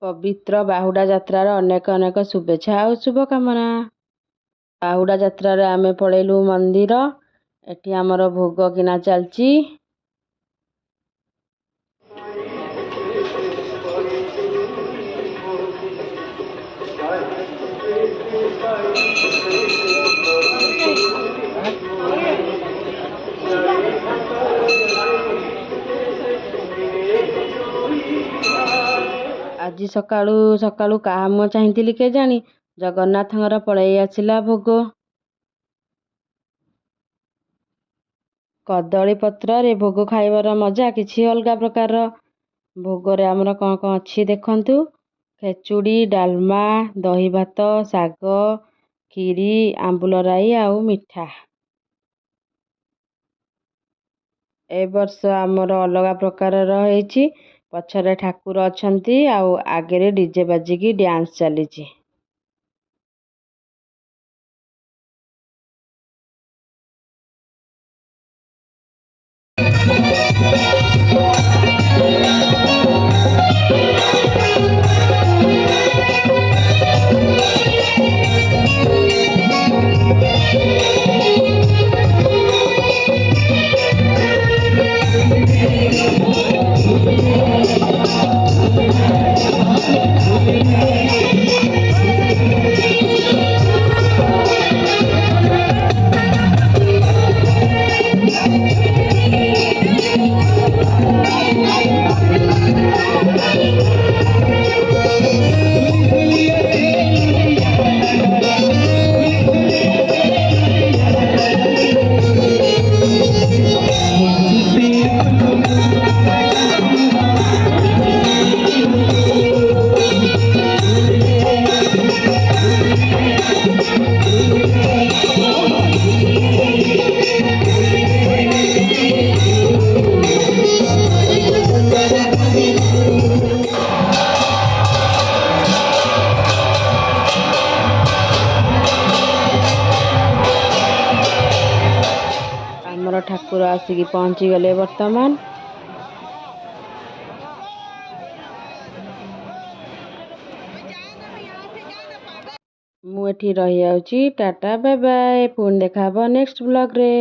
पवित्र बाहुडा यात्रार अनेक अनेक शुभेच्छा और शुभकामना। बाहुडा यात्रार आमे पळेलु मंदिर। एठी आमर भोग किना चलची। आज सकाळू सकाळू कहा मुँह चाहिली के जानी जगन्नाथंकर पलई आसला भोग। कदली पत्र रे भोग खाइबार मजा किछि अलगा प्रकार। भोगरे आमर कौन कौन अच्छी देखंतु। खेचुड़ी, डालमा, दही भात, साग, खीरी, आंबुल राई आउ मिठा। ए वर्ष आमर अलगा प्रकार रही। पछरे ठाकुर अछंती आउ आगे डीजे बाजिकी डांस चलीची। आमर ठाकुर आसिकी पहुँची गले वर्तमान। मु एठी रही आउची। Tata bye bye. पुणी देखा नेक्स्ट ब्लॉग रे।